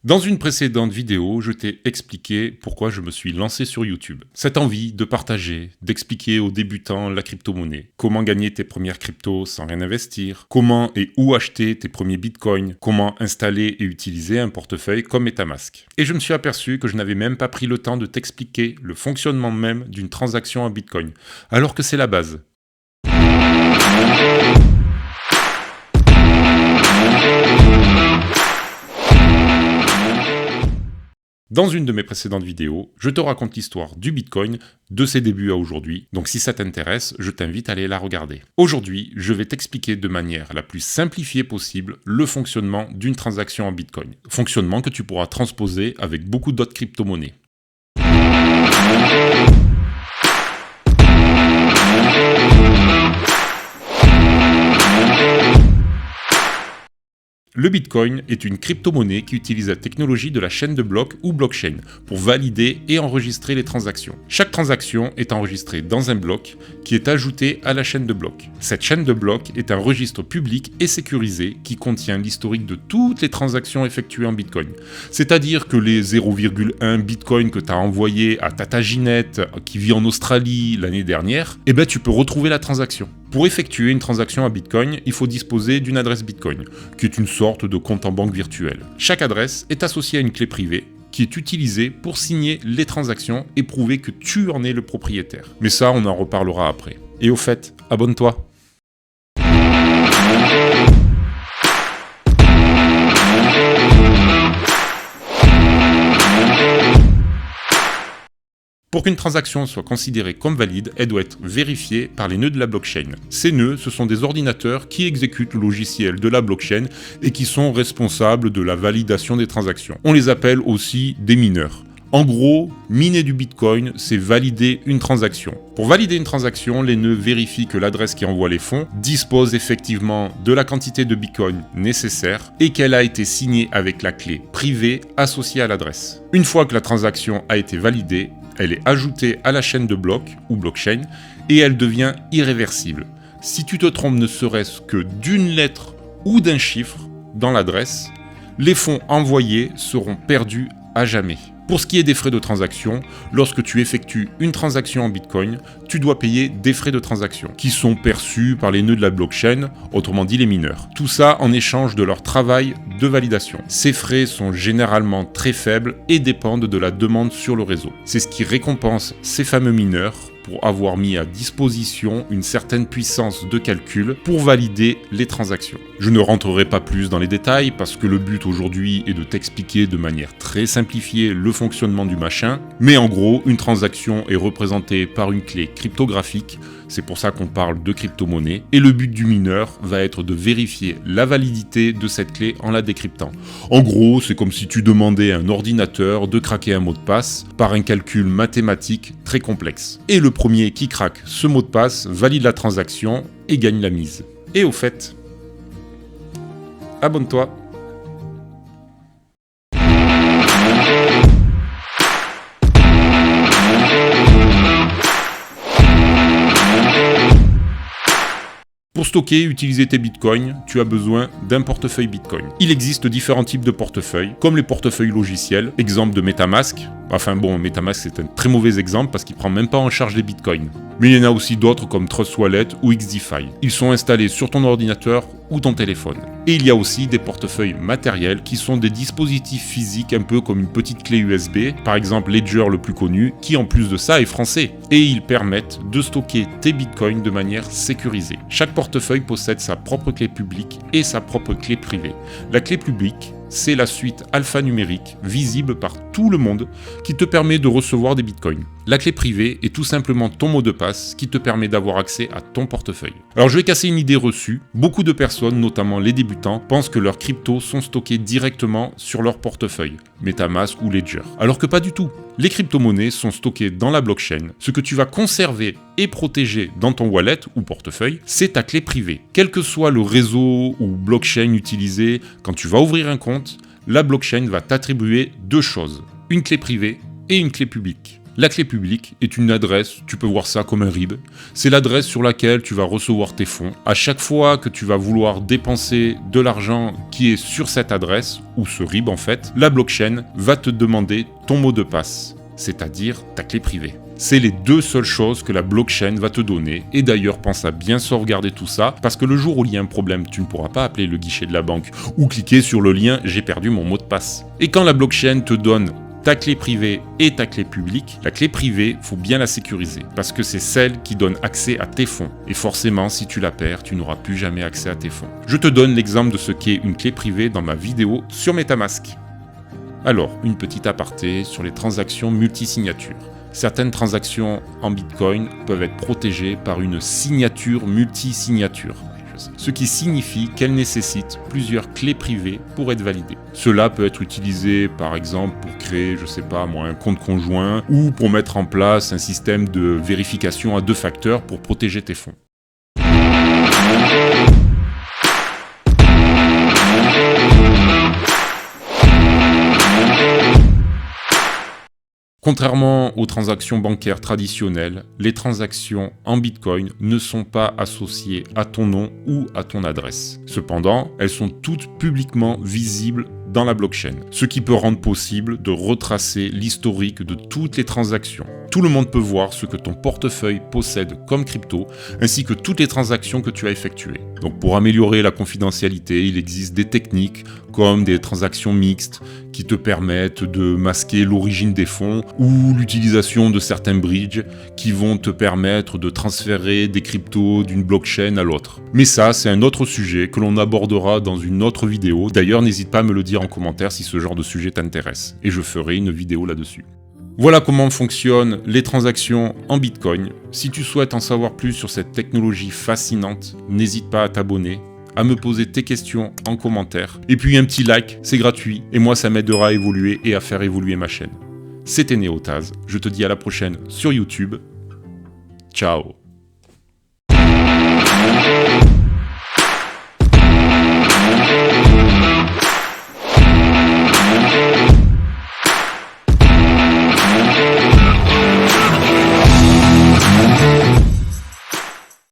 Dans une précédente vidéo, je t'ai expliqué pourquoi je me suis lancé sur YouTube. Cette envie de partager, d'expliquer aux débutants la crypto-monnaie, comment gagner tes premières cryptos sans rien investir, comment et où acheter tes premiers bitcoins, comment installer et utiliser un portefeuille comme MetaMask. Et je me suis aperçu que je n'avais même pas pris le temps de t'expliquer le fonctionnement même d'une transaction en bitcoin, alors que c'est la base. Dans une de mes précédentes vidéos, je te raconte l'histoire du Bitcoin, de ses débuts à aujourd'hui, donc si ça t'intéresse, je t'invite à aller la regarder. Aujourd'hui, je vais t'expliquer de manière la plus simplifiée possible le fonctionnement d'une transaction en Bitcoin. Fonctionnement que tu pourras transposer avec beaucoup d'autres crypto-monnaies. Le Bitcoin est une crypto-monnaie qui utilise la technologie de la chaîne de blocs ou blockchain pour valider et enregistrer les transactions. Chaque transaction est enregistrée dans un bloc qui est ajouté à la chaîne de blocs. Cette chaîne de blocs est un registre public et sécurisé qui contient l'historique de toutes les transactions effectuées en Bitcoin. C'est-à-dire que les 0,1 Bitcoin que tu as envoyé à Tata Ginette qui vit en Australie l'année dernière, tu peux retrouver la transaction. Pour effectuer une transaction à Bitcoin, il faut disposer d'une adresse Bitcoin, qui est une sorte de compte en banque virtuel. Chaque adresse est associée à une clé privée, qui est utilisée pour signer les transactions et prouver que tu en es le propriétaire. Mais ça, on en reparlera après. Et au fait, abonne-toi. Pour qu'une transaction soit considérée comme valide, elle doit être vérifiée par les nœuds de la blockchain. Ces nœuds, ce sont des ordinateurs qui exécutent le logiciel de la blockchain et qui sont responsables de la validation des transactions. On les appelle aussi des mineurs. En gros, miner du Bitcoin, c'est valider une transaction. Pour valider une transaction, les nœuds vérifient que l'adresse qui envoie les fonds dispose effectivement de la quantité de Bitcoin nécessaire et qu'elle a été signée avec la clé privée associée à l'adresse. Une fois que la transaction a été validée, elle est ajoutée à la chaîne de blocs ou blockchain et elle devient irréversible. Si tu te trompes ne serait-ce que d'une lettre ou d'un chiffre dans l'adresse, les fonds envoyés seront perdus à jamais. Pour ce qui est des frais de transaction, lorsque tu effectues une transaction en Bitcoin, tu dois payer des frais de transaction qui sont perçus par les nœuds de la blockchain, autrement dit les mineurs. Tout ça en échange de leur travail de validation. Ces frais sont généralement très faibles et dépendent de la demande sur le réseau. C'est ce qui récompense ces fameux mineurs pour avoir mis à disposition une certaine puissance de calcul pour valider les transactions. Je ne rentrerai pas plus dans les détails parce que le but aujourd'hui est de t'expliquer de manière très simplifiée le fonctionnement du machin, mais en gros, une transaction est représentée par une clé cryptographique, c'est pour ça qu'on parle de crypto-monnaie, et le but du mineur va être de vérifier la validité de cette clé en la décryptant. En gros, c'est comme si tu demandais à un ordinateur de craquer un mot de passe par un calcul mathématique très complexe. Et le premier qui craque ce mot de passe valide la transaction et gagne la mise. Et au fait, abonne-toi. Pour stocker et utiliser tes bitcoins, tu as besoin d'un portefeuille Bitcoin. Il existe différents types de portefeuilles, comme les portefeuilles logiciels, exemple de MetaMask. MetaMask c'est un très mauvais exemple parce qu'il prend même pas en charge les bitcoins. Mais il y en a aussi d'autres comme Trust Wallet ou XDeFi. Ils sont installés sur ton ordinateur ou ton téléphone. Et il y a aussi des portefeuilles matériels qui sont des dispositifs physiques un peu comme une petite clé USB, par exemple Ledger le plus connu, qui en plus de ça est français. Et ils permettent de stocker tes bitcoins de manière sécurisée. Chaque portefeuille possède sa propre clé publique et sa propre clé privée. La clé publique, c'est la suite alphanumérique visible par tout le monde qui te permet de recevoir des bitcoins. La clé privée est tout simplement ton mot de passe qui te permet d'avoir accès à ton portefeuille. Alors je vais casser une idée reçue. Beaucoup de personnes, notamment les débutants, pensent que leurs cryptos sont stockés directement sur leur portefeuille, MetaMask ou Ledger. Alors que pas du tout. Les crypto-monnaies sont stockées dans la blockchain. Ce que tu vas conserver et protéger dans ton wallet ou portefeuille, c'est ta clé privée. Quel que soit le réseau ou blockchain utilisé, quand tu vas ouvrir un compte, la blockchain va t'attribuer deux choses, une clé privée et une clé publique. La clé publique est une adresse, tu peux voir ça comme un RIB. C'est l'adresse sur laquelle tu vas recevoir tes fonds. À chaque fois que tu vas vouloir dépenser de l'argent qui est sur cette adresse, ou ce RIB en fait, la blockchain va te demander ton mot de passe, c'est-à-dire ta clé privée. C'est les deux seules choses que la blockchain va te donner. Et d'ailleurs, pense à bien sauvegarder tout ça, parce que le jour où il y a un problème, tu ne pourras pas appeler le guichet de la banque ou cliquer sur le lien « J'ai perdu mon mot de passe ». Et quand la blockchain te donne ta clé privée et ta clé publique, la clé privée, faut bien la sécuriser, parce que c'est celle qui donne accès à tes fonds. Et forcément, si tu la perds, tu n'auras plus jamais accès à tes fonds. Je te donne l'exemple de ce qu'est une clé privée dans ma vidéo sur MetaMask. Alors, une petite aparté sur les transactions multisignatures. Certaines transactions en Bitcoin peuvent être protégées par une signature multisignature, ce qui signifie qu'elles nécessitent plusieurs clés privées pour être validées. Cela peut être utilisé par exemple pour créer, un compte conjoint ou pour mettre en place un système de vérification à 2 facteurs pour protéger tes fonds. Contrairement aux transactions bancaires traditionnelles, les transactions en Bitcoin ne sont pas associées à ton nom ou à ton adresse. Cependant, elles sont toutes publiquement visibles dans la blockchain, ce qui peut rendre possible de retracer l'historique de toutes les transactions. Tout le monde peut voir ce que ton portefeuille possède comme crypto, ainsi que toutes les transactions que tu as effectuées. Donc pour améliorer la confidentialité, il existe des techniques comme des transactions mixtes qui te permettent de masquer l'origine des fonds ou l'utilisation de certains bridges qui vont te permettre de transférer des cryptos d'une blockchain à l'autre. Mais ça, c'est un autre sujet que l'on abordera dans une autre vidéo. D'ailleurs, n'hésite pas à me le dire en commentaire si ce genre de sujet t'intéresse, et je ferai une vidéo là-dessus. Voilà comment fonctionnent les transactions en Bitcoin. Si tu souhaites en savoir plus sur cette technologie fascinante, n'hésite pas à t'abonner, à me poser tes questions en commentaire. Et puis un petit like, c'est gratuit, et moi ça m'aidera à évoluer et à faire évoluer ma chaîne. C'était Néotaz, je te dis à la prochaine sur YouTube. Ciao.